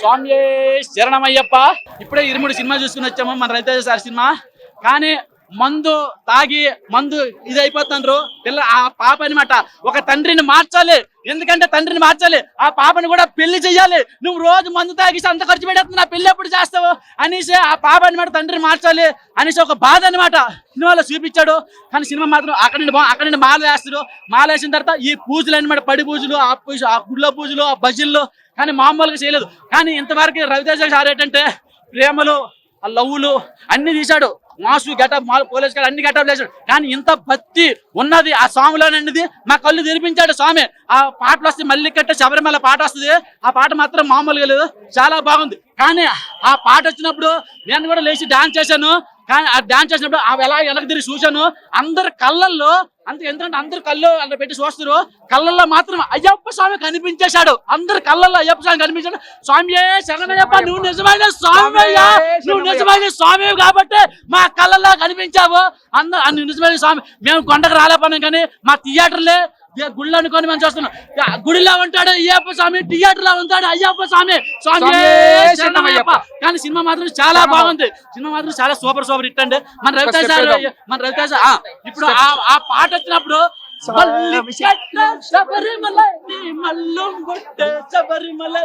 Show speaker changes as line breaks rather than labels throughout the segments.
స్వామి శరణమయ్యప్ప. ఇప్పుడే ఇరుముడి సినిమా చూసుకుని వచ్చాము, మన రవితేజ సార్ సినిమా. కానీ మందు తాగి మందు ఇది అయిపోతున్నారు పిల్ల. ఆ పాప అనమాట ఒక తండ్రిని మార్చాలి, ఎందుకంటే తండ్రిని మార్చాలి, ఆ పాపని కూడా పెళ్లి చెయ్యాలి. నువ్వు రోజు మందు తాగిసి అంత ఖర్చు పెట్టేస్తున్నా, నా పెళ్లి ఎప్పుడు చేస్తావు అనేసి ఆ పాప అనమాట తండ్రిని మార్చాలి అనేసి ఒక బాధ అనమాట సినిమాలో చూపించాడు. కానీ సినిమా మాత్రం అక్కడ నుండి మాల వేస్తాడు. మాల వేసిన తర్వాత ఈ పూజలు అనమాట, పడి పూజలు, ఆ గుళ్ళ పూజలు, ఆ భజనలు కానీ మామూలుగా చేయలేదు. కానీ ఇంతవరకు రవితేజ సార్ ఏంటంటే ప్రేమలు, ఆ లవ్వులు అన్ని తీశాడు. మాసు గెటప్, పోలీస్ గారు అన్ని గెటప్ వేసాడు. కానీ ఇంత భక్తి ఉన్నది ఆ స్వామిలోనన్నది మా కళ్ళు తెరిపించాడు స్వామి. ఆ పాటలు వస్తే మళ్ళీ కట్టే శబరిమల పాట వస్తుంది, ఆ పాట మాత్రం మామూలుగా లేదు, చాలా బాగుంది. కానీ ఆ పాట వచ్చినప్పుడు నేను కూడా లేచి డాన్స్ చేశాను. కానీ ఆ డాన్స్ చేసినప్పుడు అవి ఎలా వెనక్కి తిరిగి చూశాను. అందరి కళ్ళల్లో ఎందుకంటే అందరు కళ్ళు అలా పెట్టి చూస్తారు, కళ్ళల్లో మాత్రం అయ్యప్ప స్వామి కనిపించేశాడు. అందరు కళ్ళల్లో అయ్యప్ప స్వామి కనిపించాడు. స్వామి శరణయ్యప్ప, నువ్వు నిజమైన స్వామి, నువ్వు నిజమైన స్వామి కాబట్టి మా కళ్ళల్లో కనిపించావు. అందరు నిజమైన స్వామి. మేము కొండకు రాలేపోయినాం, కానీ మా థియేటర్లే గుళ్ళు అనుకొని మేము చూస్తున్నాం. గుడిలో ఉంటాడు అయ్యప్ప స్వామి, థియేటర్ లో ఉంటాడు అయ్యప్ప స్వామి. స్వామి శరణమయ్యప్ప. కానీ సినిమా మాత్రం చాలా బాగుంది, సినిమా మాత్రం చాలా సూపర్ హిట్ అండి. మన రవితేజ ఇప్పుడు ఆ పాట వచ్చినప్పుడు శబరిమల శబరిమల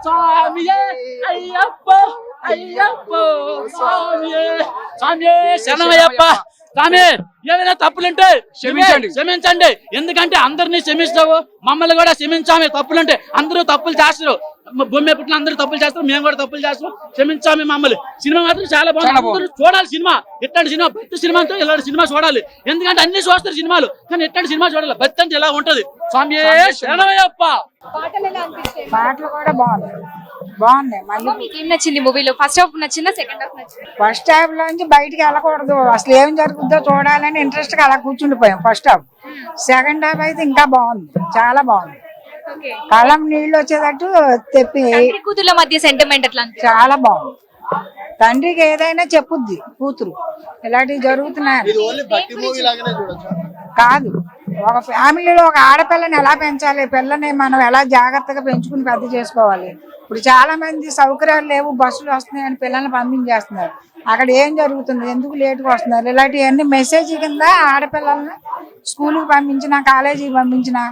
స్వామి అయ్యప్ప అయ్యప్ప స్వామి స్వామి శరణమయ్యప్ప. స్వామి ఏమైనా తప్పులుంటే క్షమించండి, ఎందుకంటే అందరినీ క్షమిస్తావు, మమ్మల్ని కూడా క్షమించామే. తప్పులుంటే అందరూ తప్పులు చేస్తారు, భూమి పుట్టిన అందరూ తప్పులు చేస్తారు, మేము కూడా తప్పులు చేస్తాం, క్షమించామే మమ్మల్ని. సినిమా మాత్రం చాలా బాగుంది, అందరూ చూడాలి సినిమా. ఇట్లాంటి సినిమా భక్తి సినిమాతో ఇలాంటి సినిమా చూడాలి, ఎందుకంటే అన్ని చూస్తారు సినిమాలు, కానీ ఇట్లాంటి సినిమా చూడాలి. భక్తి అంటే ఇలా ఉంటది. స్వామి శరణమయ్యప్ప.
పాటలు కూడా బాగున్నాయి. మళ్ళీ
మీకు ఏం నచ్చింది మూవీలో? ఫస్ట్ హాఫ్ నచ్చిందా, సెకండ్ హాఫ్ నచ్చిందా?
ఫస్ట్ హాఫ్ లోంచి బయటికి వెళ్ళకూడదు, అసలు ఏం జరుగుతుందో చూడాలని ఇంట్రెస్ట్ గా అలా కూర్చుండిపోయాం ఫస్ట్ హాఫ్. సెకండ్ హాఫ్ అయితే ఇంకా బాగుంది, చాలా బాగుంది. కళ్ళం నీళ్ళు వచ్చేటట్టు తెప్పి
కూతుర్ల మధ్య సెంటిమెంట్ ఎట్లా?
చాలా బాగుంది. తండ్రికి ఏదైనా చెప్పుద్ది కూతురు, ఇలాంటివి జరుగుతున్నాయి కాదు. ఒక ఫ్యామిలీలో ఒక ఆడపిల్లని ఎలా పెంచాలి, పిల్లని మనం ఎలా జాగ్రత్తగా పెంచుకుని పెద్ద చేసుకోవాలి. ఇప్పుడు చాలా మంది సౌకర్యాలు లేవు, బస్సులు వస్తున్నాయని పిల్లల్ని పంపించేస్తున్నారు. అక్కడ ఏం జరుగుతుంది, ఎందుకు లేటుగా వస్తున్నారు, ఇలాంటివన్నీ మెసేజ్ కింద ఆడపిల్లల్ని స్కూల్కి పంపించినా, కాలేజీకి పంపించినా,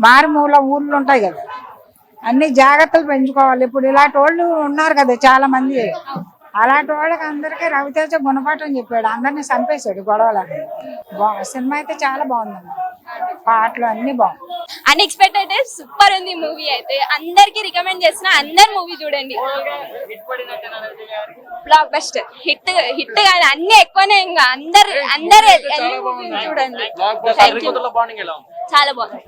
మారుమూల ఊర్లు ఉంటాయి కదా, అన్ని జాగ్రత్తలు పెంచుకోవాలి. ఇప్పుడు ఇలాంటి వాళ్ళు ఉన్నారు కదా చాలా మంది, అలాంటి వాళ్ళకి అందరికీ రవితేజ గుణపాఠం చెప్పాడు, అందరినీ చంపేశాడు గొడవలని. సినిమా అయితే చాలా బాగుందమ్మా, పాటలు అన్ని బాగుంది.
అన్ఎక్స్పెక్టెడ్ సూపర్ ఉంది మూవీ అయితే, అందరికి రికమెండ్ చేసిన అందరు మూవీ చూడండి. బ్లాక్ బస్టర్ హిట్ కాదు, అన్ని ఎక్కువనే, ఇంకా అందరు చూడండి. చాలా బాగుంది.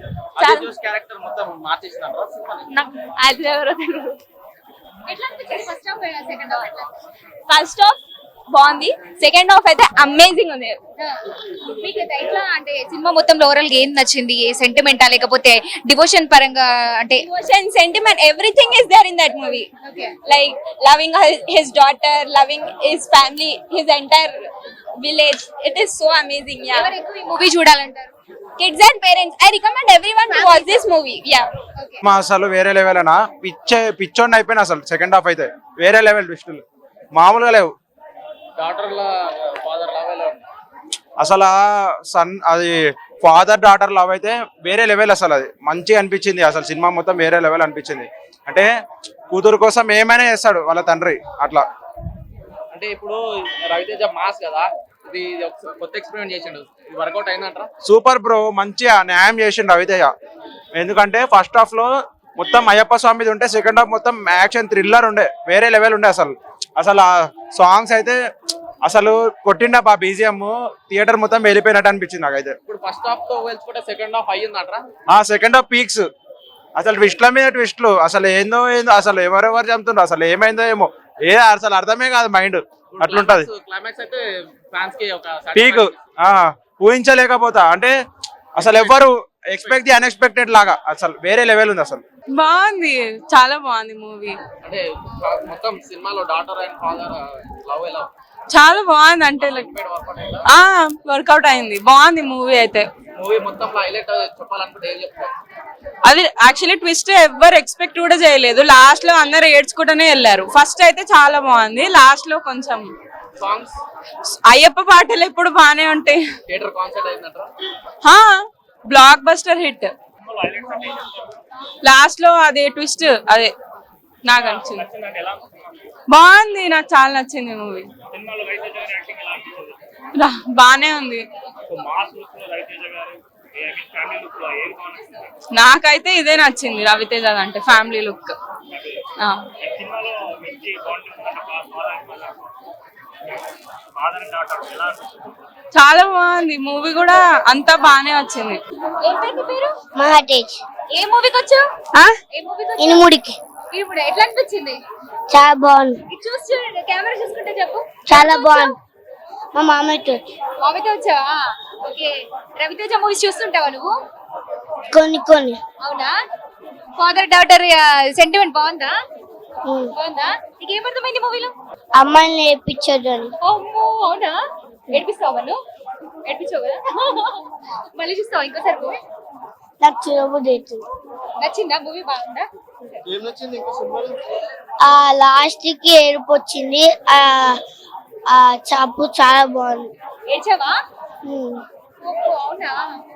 అది ఎవరో ఫస్ట్ హాఫ్ బాగుంది, సెకండ్ హాఫ్ అయితే అమేజింగ్ ఉంది. అంటే సినిమా మొత్తంలో ఓవరాల్ గా ఏం నచ్చింది? సెంటిమెంటా లేకపోతే డివోషన్ పరంగా? అంటే devotion, sentiment, everything is there in that movie. Like loving his daughter, loving his family, his entire village. It is so amazing. Movie చూడాలంటారు kids and parents. I recommend everyone to watch this movie. Yeah
మా అసలు వేరే level అనా, పిచ్చోండి అయిపోయినా. అసలు second half అయితే వేరే level, ట్విస్టులు మామూలుగా లేవు. అసలు అది ఫాదర్ డాటర్ లవ్ అయితే వేరే లెవెల్. అసలు అది మంచిగా అనిపించింది, అసలు సినిమా మొత్తం వేరే లెవెల్ అనిపించింది. అంటే కూతురు కోసం ఏమైనా చేస్తాడు వాళ్ళ తండ్రి అట్లా.
అంటే ఇప్పుడు రవితేజ మాస్ కదా, ఇది కొత్త ఎక్స్పెరిమెంట్ చేసిండు, వర్కౌట్ అయిందంటారా?
సూపర్ బ్రో, మంచిగా న్యాయం చేసిండు రవితేజ. ఎందుకంటే ఫస్ట్ హాఫ్ లో మొత్తం అయ్యప్ప స్వామిది ఉంటే, సెకండ్ హాఫ్ మొత్తం యాక్షన్ థ్రిల్లర్ ఉండే, వేరే లెవెల్ ఉండే. అసలు ఆ సాంగ్స్ అయితే అసలు కొట్టిండ బా బీజిఎం, థియేటర్ మొత్తం వెళ్ళిపోయినట్టు అనిపించింది నాకైతే.
ఇప్పుడు ఫస్ట్ హాఫ్ తో పోల్చుకుంటే సెకండ్ హాఫ్ అయ్యిందంటారా?
సెకండ్ హాఫ్ పీక్స్, అసలు ట్విస్ట్ల మీద ట్విస్ట్లు, అసలు ఏందో అసలు ఎవరెవరు చంపుతుండ్రు, అసలు ఏమైందో ఏమో, అసలు అర్థమే కాదు, మైండ్ అట్లుంటది. పీక్ ఊహించలేకపోతా. అంటే అసలు ఎవ్వరు ఎక్స్పెక్ట్ ది అన్ఎక్స్పెక్టెడ్ లాగా అసలు వేరే లెవెల్ ఉంది అసలు.
బాగుంది, చాలా బాగుంది మూవీ.
అంటే మొత్తం సినిమాలో డాటర్ అండ్ ఫాదర్ లవ్ ఎలా
చాలా బాగుంది, అంటే లైక్ వర్కౌట్ అయింది, బాగుంది మూవీ అయితే.
మూవీ మొత్తంలో హైలైట్ చెప్పాలనుకుంటే ఏం చెప్తారు?
అది యాక్చువల్లీ ట్విస్ట్ ఎవ్వరు ఎక్స్పెక్ట్ కూడా చేయలేదు. లాస్ట్ లో అందరు ఏడ్చుకుంటూనే వెళ్ళారు. ఫస్ట్ అయితే చాలా బాగుంది, లాస్ట్ లో కొంచెం
సాంగ్స్
అయ్యప్ప పాటలు ఎప్పుడు బానే ఉంటాయి.
థియేటర్ కాన్సర్ట్ అయిందంటారా?
Blockbuster hit. లాస్ట్ లో అదే ట్విస్ట్, అదే నాకు నచ్చింది, బాగుంది, నాకు చాలా నచ్చింది మూవీ. బానే ఉంది. నాకైతే ఇదే నచ్చింది, రవితేజ అంటే ఫ్యామిలీ లుక్. చాలా బాగుంది మూవీ కూడా, అంతా బానే వచ్చింది.
ఏం పేరు నీ పేరు?
మహాటేజ్
ఏ మూవీకి వచ్చావు? ఏ మూవీకి వచ్చావు?
ఇనుముడికి
ఇప్పుడు ఎట్లా అనిపించింది?
చాలా బాగుంది,
ఇది చూసి చూడండి, కెమెరా చూసుకుంటే చెప్పు.
చాలా బాగుంది. మా మామయ్యతో
మామితో వచ్చావా? ఓకే. రవితేజ మూవీస్ చూస్తుంటావా నువ్వు?
కొన్ని కొన్ని
అవునా? ఫాదర్ డాటర్ సెంటిమెంట్ బాగుందా? బాగుందా? నీకేం అర్థమైంది మూవీలో?
అమ్మాయిని నేర్పించదు అని.
అమ్మో, అవునా? ఏడిపిస్తావా నువ్వు? ఏడిపించావు కదా? మళ్ళీ చూస్తావా ఇంకోసారి మూవీ?
నాకు చూడబుద్ధి అవుతుంది.
నచ్చిందా మూవీ? బాగుందా?
ఆ లాస్ట్ కి ఏడుపు వచ్చింది. ఆ చాపు చాలా బాగుంది.
ఏడ్చావా?
ఉమ్.
ఓహో, అవునా?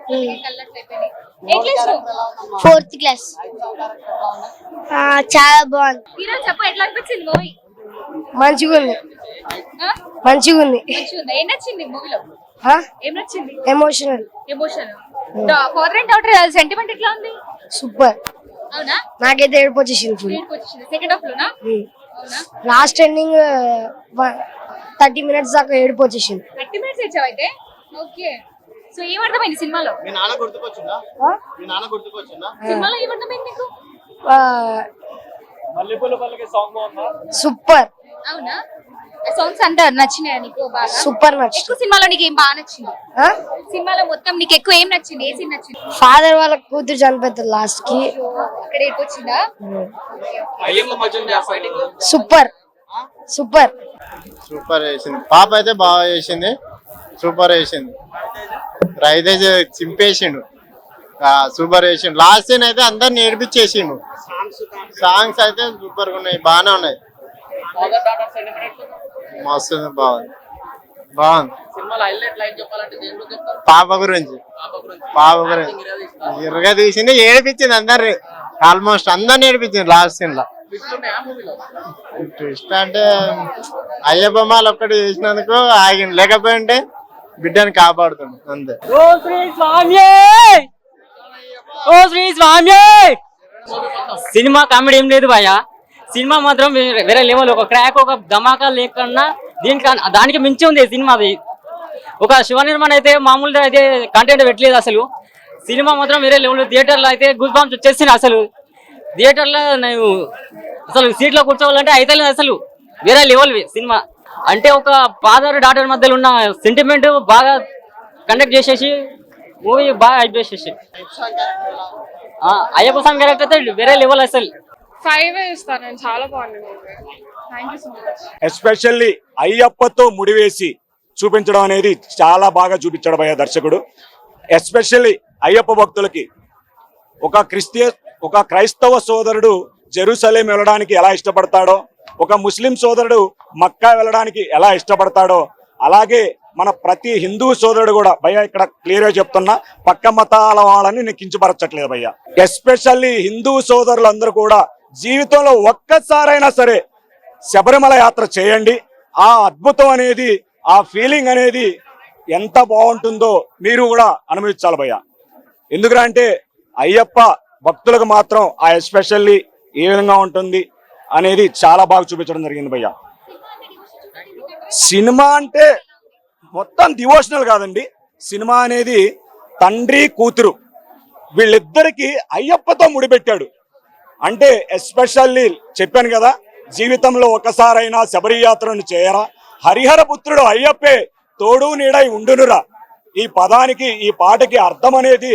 కళ్ళట్లు అయిపోయినాయి. ఏ క్లాస్ నువ్వు?
4th class. చాలా బాగుంది.
తీరా చెప్పు, ఎట్లా అనిపించింది మూవీ?
మంచిగా ఉంది, మంచిగా ఉంది.
మంచిగా ఏం నచ్చింది మూవీలో? ఏం నచ్చింది?
Emotional,
emotion. Father and daughter sentiment ఎట్లా ఉంది?
సూపర్.
అవునా?
నాకైతే ఏడుపు వచ్చేసింది ఫుల్.
సెకండ్ హాఫ్ లోనా? అవునా?
లాస్ట్ ఎండింగ్ 30 minutes దాకా ఏడుపు వచ్చేసింది.
30 minutes ఇచ్చావు అయితే. ఓకే. సో ఏమర్థమైంది సినిమాలో?
మీ నాన్న గుర్తుకొచ్చిందా? మీ నాన్న గుర్తుకొచ్చిందా?
సినిమాలో ఏమర్థమైంది నీకు?
సూపర్.
అవునా? ఆ సాంగ్స్ అంతా నచ్చినాయా నీకు బాగా?
సూపర్ నచ్చింది.
ఎక్కువ సినిమాలో నీకు ఏం బాగా నచ్చింది? సినిమాలో మొత్తం నీకు ఎక్కువ ఏం నచ్చింది? ఏ సీన్ నచ్చింది?
ఫాదర్ వాళ్ళ కూతురు చనిపోతుంది లాస్ట్ కి.
అక్కడ ఏడుకొచ్చిందా?
Super, super.
సూపర్ చేసింది పాప అయితే, బాగా చేసింది, సూపర్ చేసింది. రైతేజ్ చింపేసిండు, సూపర్ చేసిండు. లాస్ట్ సీన్ అయితే అందరిని ఏడిపించేసిండు. సాంగ్స్ అయితే సూపర్ గా ఉన్నాయి, బాగానే ఉన్నాయి. మస్తు బాగుంది, బాగుంది. పాప గురించి, ఇరుగా తీసింది, ఏడిపించింది అందరు, ఆల్మోస్ట్ అందరిని ఏడిపించింది లాస్ట్ సీన్ లో. ట్విస్ట్ అంటే అయ్యప్ప మాల ఒక్కటి చేసినందుకు ఆగిన, లేకపోయింటే బిడ్డని కాపాడుతుంది అంతే.
ఓ శ్రీ స్వామి, ఓ శ్రీ స్వామి. సినిమా కామెడీ ఏం లేదు భయ్యా, సినిమా మాత్రం వేరే లెవెల్. ఒక క్రాక్, ఒక ధమాకా లేకన్నా దానికి మించి ఉంది సినిమాది. ఒక శివ నిర్మాణం అయితే మామూలుగా అయితే కంటెంట్ పెట్టలేదు అసలు. సినిమా మాత్రం వేరే లెవెల్. థియేటర్లో అయితే గూస్ బంప్స్ వచ్చేసింది. అసలు థియేటర్లో నేను అసలు సీట్లో కూర్చోవాలంటే అయితే లేదు అసలు. వేరే లెవెల్ సినిమా. అంటే ఒక ఫాదర్ డాటర్ మధ్యలో ఉన్న సెంటిమెంట్ బాగా కండక్ట్ చేసేసి మూవీ బాగా హైప్ చేసేసి. అయ్యప్ప స్వామి క్యారెక్టర్ అయితే వేరే లెవెల్ అసలు.
5 ఇస్తాను నేను, చాలా బాగుంది movie. Thank you so much.
Especially అయ్యప్పతో ముడివేసి చూపించడం అనేది చాలా బాగా చూపించడం అయ్యా దర్శకుడు. ఎస్పెషల్లీ అయ్యప్ప భక్తులకి ఒక క్రైస్తవ సోదరుడు జెరూసలేం వెళ్ళడానికి ఎలా ఇష్టపడతాడో, ఒక ముస్లిం సోదరుడు మక్కా వెళ్ళడానికి ఎలా ఇష్టపడతాడో, అలాగే మన ప్రతి హిందూ సోదరుడు కూడా భయ్యా, ఇక్కడ క్లియర్ గా చెప్తున్నా, పక్క మతాల వాళ్ళని నేను కించపరచట్లేదు భయ్యా. ఎస్పెషల్లీ హిందూ సోదరులందరూ కూడా జీవితంలో ఒక్కసారైనా సరే శబరిమల యాత్ర చేయండి. ఆ అద్భుతం అనేది, ఆ ఫీలింగ్ అనేది ఎంత బాగుంటుందో మీరు కూడా అనుభవించాలి భయ్యా. ఎందుకంటే అయ్యప్ప భక్తులకు మాత్రం ఆ ఎస్పెషల్లీ ఏ విధంగా ఉంటుంది అనేది చాలా బాగా చూపించడం జరిగింది భయ్యా. సినిమా అంటే మొత్తం డివోషనల్ కాదండి. సినిమా అనేది తండ్రి కూతురు వీళ్ళిద్దరికి అయ్యప్పతో ముడిపెట్టాడు. అంటే ఎస్పెషల్లీ చెప్పాను కదా, జీవితంలో ఒకసారైనా శబరి యాత్రను చేయరా, హరిహర పుత్రుడు అయ్యప్పే తోడు నీడై ఉండునురా. ఈ పదానికి, ఈ పాటకి అర్థం అనేది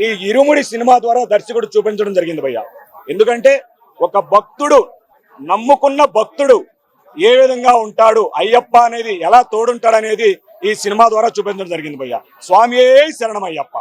ఈ ఇరుముడి సినిమా ద్వారా దర్శకుడు చూపించడం జరిగింది భయ్య. ఎందుకంటే ఒక భక్తుడు, నమ్ముకున్న భక్తుడు ఏ విధంగా ఉంటాడు, అయ్యప్ప అనేది ఎలా తోడుంటాడు అనేది ఈ సినిమా ద్వారా చూపించడం జరిగింది భయ్య. స్వామియే శరణమయ్యప్ప.